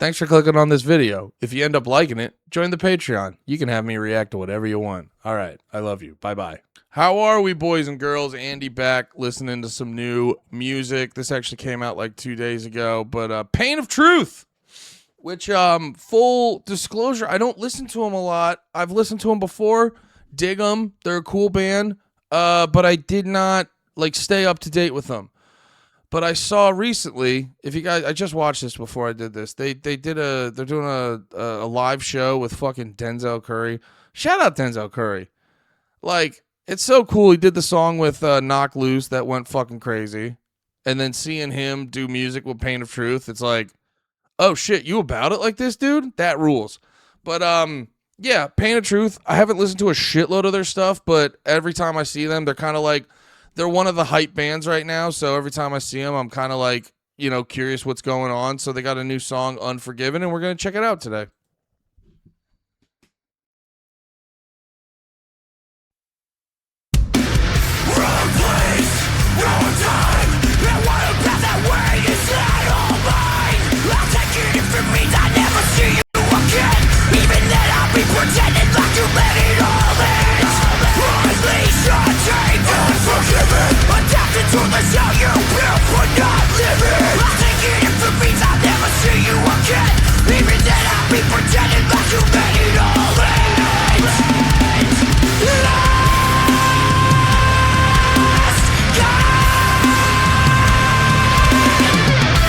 Thanks for clicking on this video. If you end up liking it, join the Patreon. You can have me react to whatever you want. All right. I love you. Bye-bye. How are we, boys and girls? Andy back listening to some new music. This actually came out like 2 days ago, but Pain of Truth, which, full disclosure, I don't listen to them a lot. I've listened to them before. Dig them. They're a cool band, but I did not, like, stay up to date with them. But I saw recently, if you guys, I just watched this before I did this. They're doing a live show with fucking Denzel Curry. Shout out Denzel Curry. Like, it's so cool. He did the song with Knock Loose that went fucking crazy. And then seeing him do music with Pain of Truth, it's like, oh shit, you about it like this, dude? That rules. But yeah, Pain of Truth. I haven't listened to a shitload of their stuff, but every time I see them, they're kind of like, they're one of the hype bands right now, so every time I see them, I'm kind of like, you know, curious what's going on. So they got a new song, Unforgiven, and we're going to check it out today. Wrong place, wrong time, and what about that way is that all mine? I'll take it if it means I never see you again. Even then I'll be pretending like you let it all in. Unleash, untamed, unforgiven, adapted to the shell you built for not living. I'll take it if it means I'll never see you again. Even then I'll be pretending like you let it all in. Last God,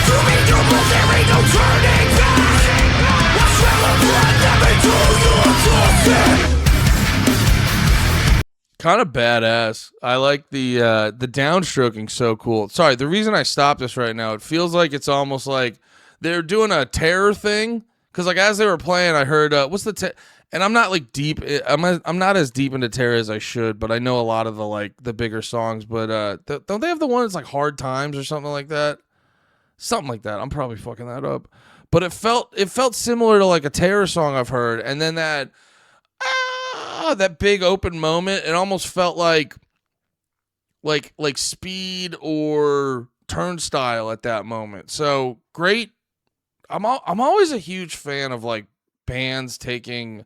to me you move, there ain't no turning back. I smell of blood, let me do your closet. Kind of badass. I like the downstroking, so cool. Sorry, the reason I stopped this right now, it feels like it's almost like they're doing a Terror thing. Because like as they were playing, I heard what's the and I'm not like deep. I'm not as deep into Terror as I should, but I know a lot of the like the bigger songs. But don't they have the one that's like Hard Times or something like that? Something like that. I'm probably fucking that up. But it felt similar to like a Terror song I've heard, and then that big open moment, it almost felt like Speed or Turnstile at that moment. So great. I'm always a huge fan of like bands taking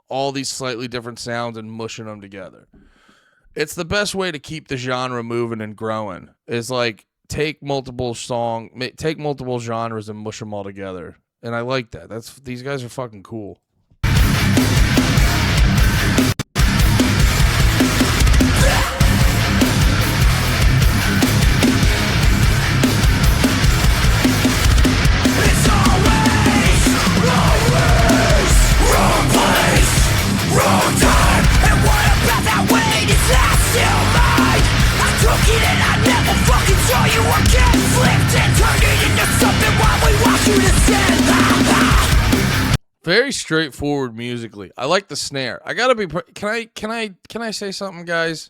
all these slightly different sounds and mushing them together. It's the best way to keep the genre moving and growing. Is like take multiple genres and mush them all together. And I like that. These guys are fucking cool. Very straightforward musically. I like the snare. I gotta be. Can I say something, guys?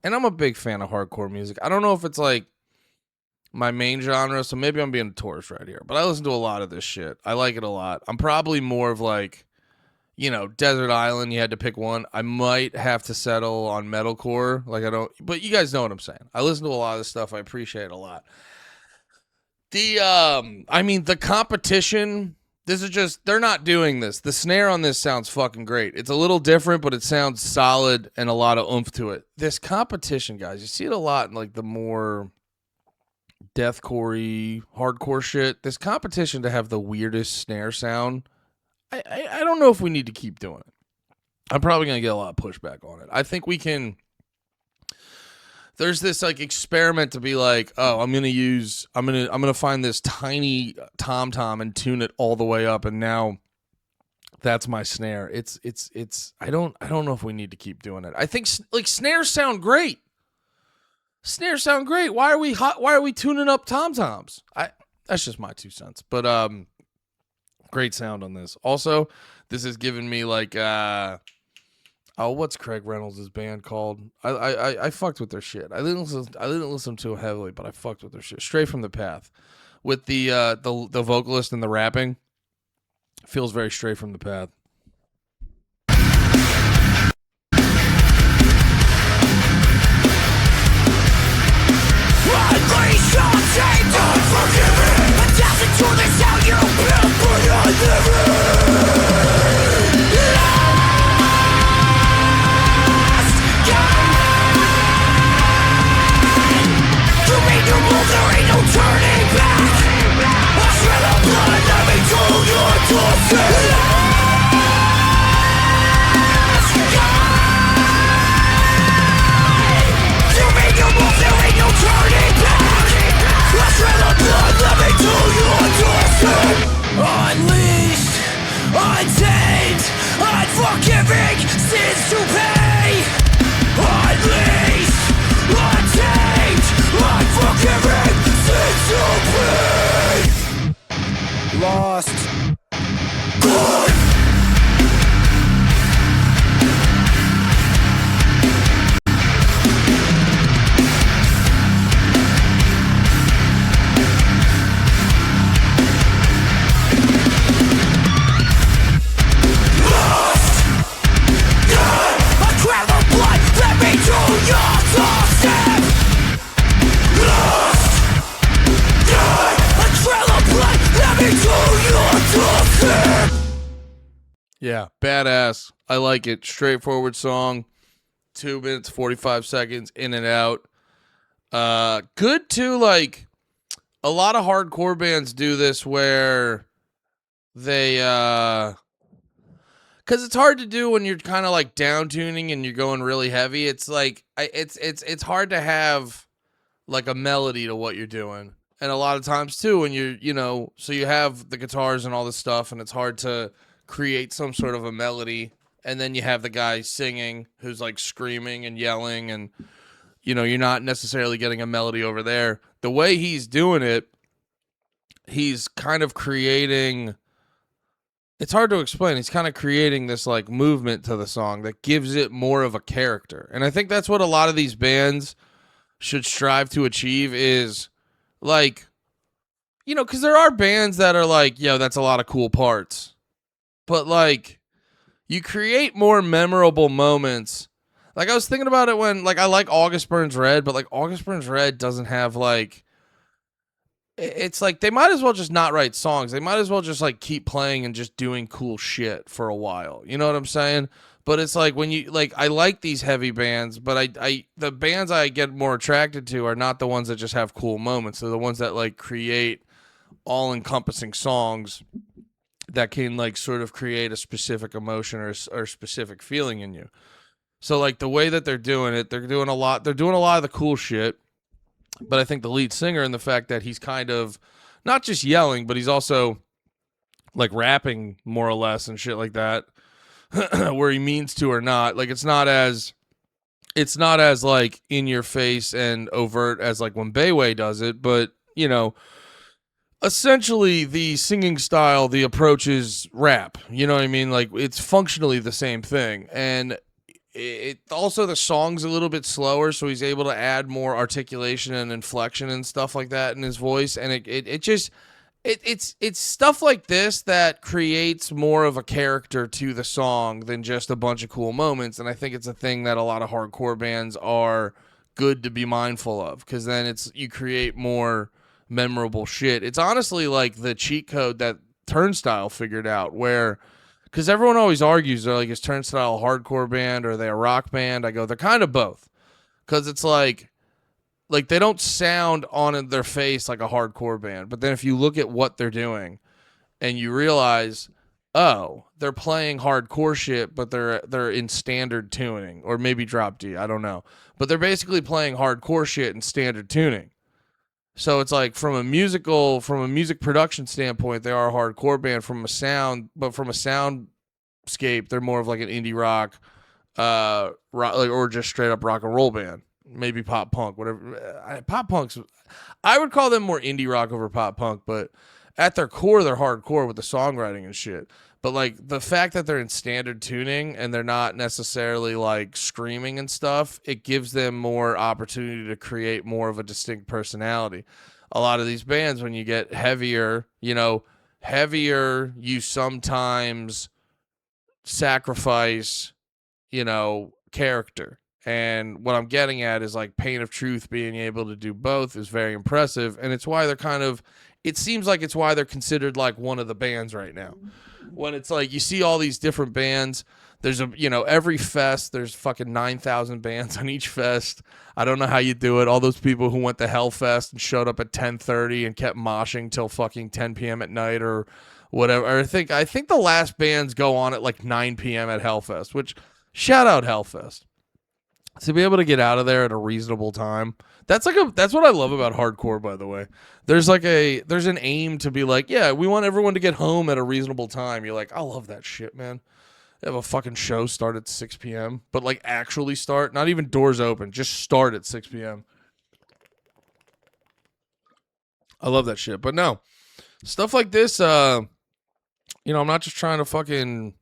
And I'm a big fan of hardcore music. I don't know if it's like my main genre, so maybe I'm being a tourist right here. But I listen to a lot of this shit. I like it a lot. I'm probably more of like, you know, Desert Island. You had to pick one. I might have to settle on metalcore. Like I don't. But you guys know what I'm saying. I listen to a lot of this stuff. I appreciate it a lot. The competition. This is just, they're not doing this. The snare on this sounds fucking great. It's a little different, but it sounds solid and a lot of oomph to it. This competition, guys, you see it a lot in like the more deathcore-y, hardcore shit. This competition to have the weirdest snare sound, I don't know if we need to keep doing it. I'm probably going to get a lot of pushback on it. I think we can... There's this like experiment to be like, oh, I'm gonna find this tiny tom-tom and tune it all the way up, and now that's my snare. It's I don't know if we need to keep doing it. I think like snares sound great. Snares sound great. Why are we tuning up tom-toms? That's just my 2 cents. But great sound on this. Also, this is giving me like what's Craig Reynolds' band called? I fucked with their shit. I didn't listen to it heavily, but I fucked with their shit. Straight from the Path, with the vocalist and the rapping, feels very Straight from the Path. Unleash, untamed, unforgiven, adapted to the sound you built for your Unleashed, untamed, unforgiving sins to pay. Unleashed, untamed, unforgiving sins to pay. Lost. Yeah, badass. I like it. Straightforward song. 2 minutes, 45 seconds, in and out. Good too, like, a lot of hardcore bands do this where they, because it's hard to do when you're kind of like down tuning and you're going really heavy. It's like, it's hard to have like a melody to what you're doing. And a lot of times too, when you're, so you have the guitars and all this stuff, and it's hard to create some sort of a melody. And then you have the guy singing who's like screaming and yelling, and, you're not necessarily getting a melody over there. The way he's doing it, he's kind of creating, it's hard to explain. He's kind of creating this like movement to the song that gives it more of a character. And I think that's what a lot of these bands should strive to achieve, is like, because there are bands that are like, yo, that's a lot of cool parts. But like, you create more memorable moments. Like, I was thinking about it when, like, I like August Burns Red, but like August Burns Red doesn't have like, it's like they might as well just not write songs. They might as well just like keep playing and just doing cool shit for a while. You know what I'm saying? But it's like when you like, I like these heavy bands, but the bands I get more attracted to are not the ones that just have cool moments. They're the ones that like create all-encompassing songs that can like sort of create a specific emotion or specific feeling in you. So like the way that they're doing it, they're doing a lot of the cool shit. But I think the lead singer, and the fact that he's kind of not just yelling, but he's also like rapping more or less and shit like that, where he means to or not. Like it's not as like in your face and overt as like when Bayway does it, but essentially the singing style, the approach is rap. You know what I mean? Like it's functionally the same thing. And it also, the song's a little bit slower, so he's able to add more articulation and inflection and stuff like that in his voice. And it's stuff like this that creates more of a character to the song than just a bunch of cool moments. And I think it's a thing that a lot of hardcore bands are good to be mindful of, because then you create more memorable shit. It's honestly like the cheat code that Turnstile figured out, where, because everyone always argues, they're like, is Turnstile a hardcore band or are they a rock band? I go, they're kind of both. Because it's like they don't sound on their face like a hardcore band. But then if you look at what they're doing and you realize, oh, they're playing hardcore shit, but they're in standard tuning, or maybe drop D, I don't know. But they're basically playing hardcore shit in standard tuning. So it's like from a music production standpoint, they are a hardcore band from a soundscape, they're more of like an indie rock, or just straight up rock and roll band, maybe pop punk, whatever. Pop punks, I would call them more indie rock over pop punk, but at their core, they're hardcore with the songwriting and shit. But like the fact that they're in standard tuning and they're not necessarily like screaming and stuff, it gives them more opportunity to create more of a distinct personality. A lot of these bands, when you get heavier, you sometimes sacrifice, character. And what I'm getting at is like Pain of Truth being able to do both is very impressive. And it's why it seems like it's why they're considered like one of the bands right now. When it's like you see all these different bands, there's every fest, there's fucking 9,000 bands on each fest. I don't know how you do it. All those people who went to Hellfest and showed up at 10:30 and kept moshing till fucking 10 p.m. at night or whatever. I think the last bands go on at like 9 p.m. at Hellfest, which shout out Hellfest. to be able to get out of there at a reasonable time. That's what I love about hardcore, by the way. There's an aim to be like, yeah, we want everyone to get home at a reasonable time. You're like, I love that shit, man. They have a fucking show start at 6 p.m., but like actually start, not even doors open, just start at 6 p.m. I love that shit. But no, stuff like this, I'm not just trying to fucking,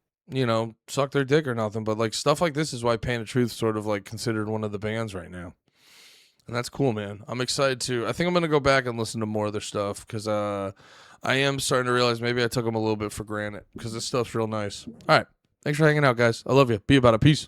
suck their dick or nothing, but like stuff like this is why Pain of Truth sort of like considered one of the bands right now. And that's cool, man. I'm excited I think I'm going to go back and listen to more of their stuff because I am starting to realize maybe I took them a little bit for granted because this stuff's real nice. All right. Thanks for hanging out, guys. I love you. Be about it. Peace.